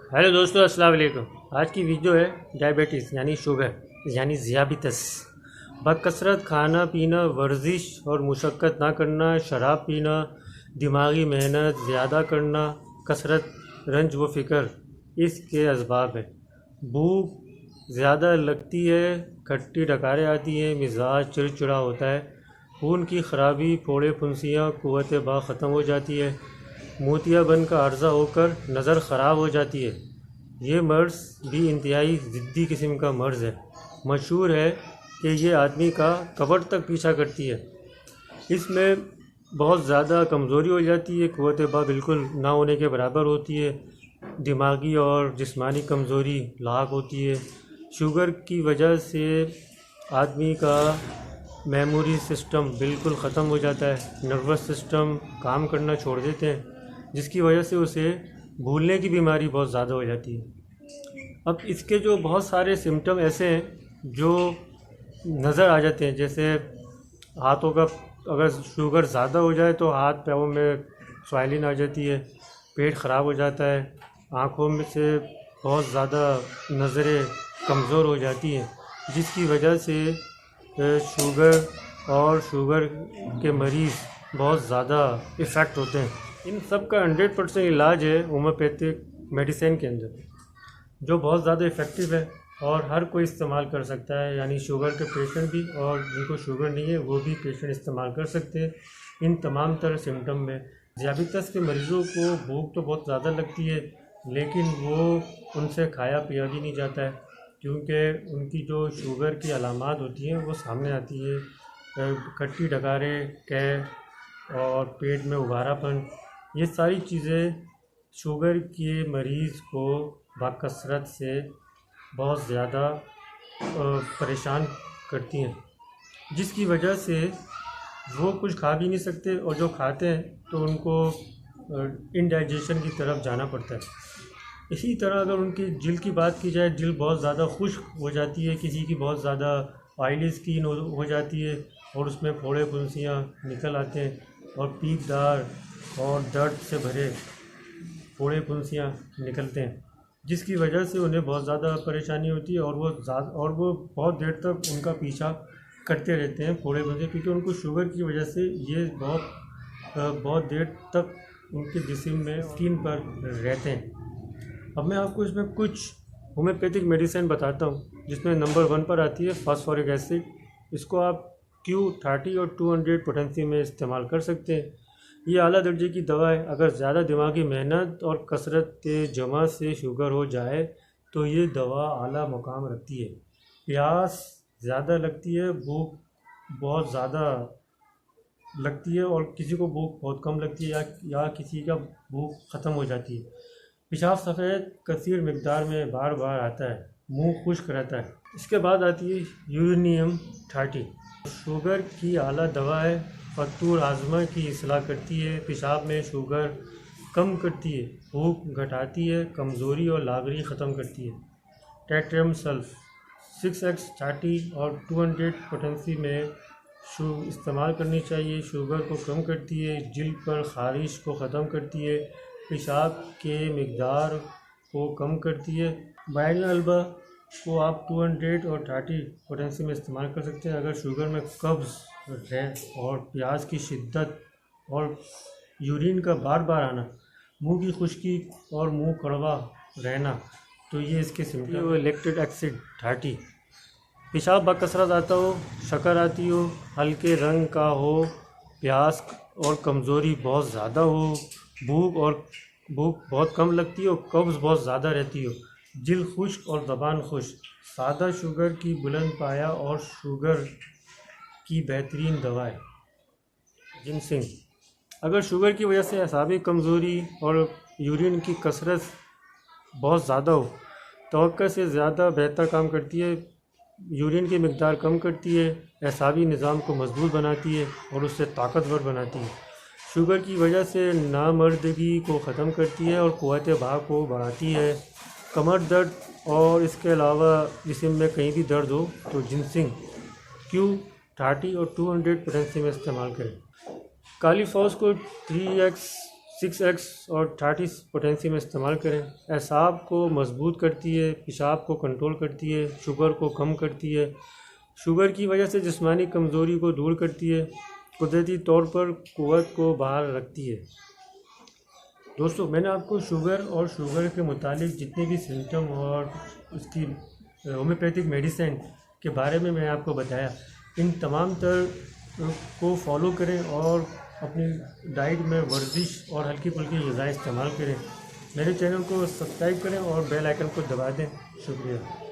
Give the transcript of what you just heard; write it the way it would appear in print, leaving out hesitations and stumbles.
Hello दोस्तों, अस्सलाम वालेकुम। आज की वीडियो है डायबिटीज़ यानी शुगर यानी ज़ियाबितस। बकसरत खाना पीना, वर्जिश और मुशक्क़त ना करना, शराब पीना, दिमागी मेहनत ज़्यादा करना, कसरत, रंज व फ़िक्र इसके असबाब हैं। भूख ज़्यादा लगती है, खट्टी डकारें आती हैं, मिजाज चिड़चिड़ा होता है, खून की खराबी, फोड़े फुंसियाँ, क़ुव्वत बा ख़त्म हो जाती है, मोतियाबिंद का अर्जा होकर नज़र ख़राब हो जाती है। ये मर्ज़ भी इंतहाई ज़िद्दी किस्म का मर्ज़ है। मशहूर है कि ये आदमी का कब्र तक पीछा करती है। इसमें बहुत ज़्यादा कमज़ोरी हो जाती है, क़ुव्वत बा बिल्कुल ना होने के बराबर होती है, दिमागी और जिस्मानी कमज़ोरी लाक होती है। शुगर की वजह से आदमी का मेमोरी सिस्टम बिल्कुल ख़त्म हो जाता है, नर्वस सिस्टम काम करना छोड़ देते हैं, जिसकी वजह से उसे भूलने की बीमारी बहुत ज़्यादा हो जाती है। अब इसके जो बहुत सारे सिम्टम ऐसे हैं जो नज़र आ जाते हैं, जैसे हाथों का अगर शुगर ज़्यादा हो जाए तो हाथ पैरों में स्वाइलिन आ जाती है, पेट ख़राब हो जाता है, आँखों में से बहुत ज़्यादा नज़रें कमज़ोर हो जाती हैं, जिसकी वजह से शुगर और शुगर के मरीज़ बहुत ज़्यादा इफ़ेक्ट होते हैं। इन सब का 100% इलाज है होम्योपैथिक मेडिसिन के अंदर, जो बहुत ज़्यादा इफ़ेक्टिव है और हर कोई इस्तेमाल कर सकता है, यानी शुगर के पेशेंट भी और जिनको शुगर नहीं है वो भी पेशेंट इस्तेमाल कर सकते हैं। इन तमाम तरह सिम्टम में ज़ियाबितस के मरीज़ों को भूख तो बहुत ज़्यादा लगती है, लेकिन वो उनसे खाया पिया भी नहीं जाता है, क्योंकि उनकी जो शुगर की अलामात होती हैं वो सामने आती है, खट्टी डकारें, कै और पेट में उबारापन। ये सारी चीज़ें शुगर के मरीज़ को बकसरत से बहुत ज़्यादा परेशान करती हैं, जिसकी वजह से वो कुछ खा भी नहीं सकते और जो खाते हैं तो उनको इंडाइजेशन की तरफ जाना पड़ता है। इसी तरह अगर उनकी जिल की बात की जाए, जिल बहुत ज़्यादा खुश्क हो जाती है, किसी की बहुत ज़्यादा ऑयली स्किन हो जाती है और उसमें फोड़े फुंसियाँ निकल आते हैं और पीकदार और दर्द से भरे फोड़े फुंसियाँ निकलते हैं, जिसकी वजह से उन्हें बहुत ज़्यादा परेशानी होती है और वो बहुत देर तक उनका पीछा करते रहते हैं फोड़े फुंसियाँ, क्योंकि उनको शुगर की वजह से ये बहुत देर तक उनके जिस्म में स्किन पर रहते हैं। अब मैं आपको इसमें कुछ होम्योपैथिक मेडिसिन बताता हूँ, जिसमें नंबर 1 पर आती है फास्फोरिक एसिड। इसको आप Q30 और 200 पोटेंसी में इस्तेमाल कर सकते हैं। ये आला दर्जे की दवा है। अगर ज़्यादा दिमागी मेहनत और कसरत जमा से शुगर हो जाए तो ये दवा आला मुकाम रखती है। प्यास ज़्यादा लगती है, भूख बहुत ज़्यादा लगती है और किसी को भूख बहुत कम लगती है या किसी का भूख ख़त्म हो जाती है। पेशाब सफ़ेद कसीर मकदार में बार बार आता है, मुंह खुश्क रहता है। इसके बाद आती है यूरेनियम 30। शुगर की आला दवा है, फतूर आज़मा की इस्लाह करती है, पेशाब में शुगर कम करती है, भूख घटाती है, कमज़ोरी और लागरी ख़त्म करती है। टेट्रियम सल्फ 6x30 और 200 पोटेंसी में इस्तेमाल करनी चाहिए। शुगर को कम करती है, जिल्द पर ख़ारिश को ख़त्म करती है, पेशाब के मकदार को कम करती है। बाइल अल्बा को आप 200 और 30 पोटेंसी में इस्तेमाल कर सकते हैं। अगर शुगर में कब्ज़ है और प्यास की शिद्दत और यूरिन का बार बार आना, मुंह की खुश्की और मुंह कड़वा रहना, तो ये इसके सिम्टम। Lactic acid 30। पेशाब बकसरत आता हो, शक्कर आती हो, हल्के रंग का हो, प्यास और कमज़ोरी बहुत ज़्यादा हो, भूख बहुत कम लगती हो, कब्ज़ बहुत ज़्यादा रहती हो, जिल खुश्क और ज़बान खुश्क। सादा शुगर की बुलंद पाया और शुगर की बेहतरीन दवा है जिनसिंग। अगर शुगर की वजह से असाबी कमज़ोरी और यूरिन की कसरत बहुत ज़्यादा हो, तवक्को से ज़्यादा बेहतर काम करती है, यूरिन की मकदार कम करती है, असाबी निज़ाम को मजबूत बनाती है और उससे ताकतवर बनाती है। शुगर की वजह से नामर्दगी को ख़त्म करती है और क़ुव्वत बा को बढ़ाती है। कमर दर्द और इसके अलावा जिस्म में कहीं भी दर्द हो तो जिनसिंग Q30 और 200 पोटेंसी में इस्तेमाल करें। काली फॉस को 3x 6x और 30 पोटेंशियम इस्तेमाल करें। एसाब को मजबूत करती है, पेशाब को कंट्रोल करती है, शुगर को कम करती है, शुगर की वजह से जिस्मानी कमज़ोरी को दूर करती है, कुदरती तौर पर क़ुव्वत को बाहर रखती है। दोस्तों, मैंने आपको शुगर और शुगर के मुतालिक जितने भी सिम्टम और उसकी होम्योपैथिक मेडिसिन के बारे में मैं आपको बताया, इन तमाम को फॉलो करें और अपनी डाइट में वर्जिश और हल्की फुल्की ग़िज़ा इस्तेमाल करें। मेरे चैनल को सब्सक्राइब करें और बेल आइकन को दबा दें। शुक्रिया।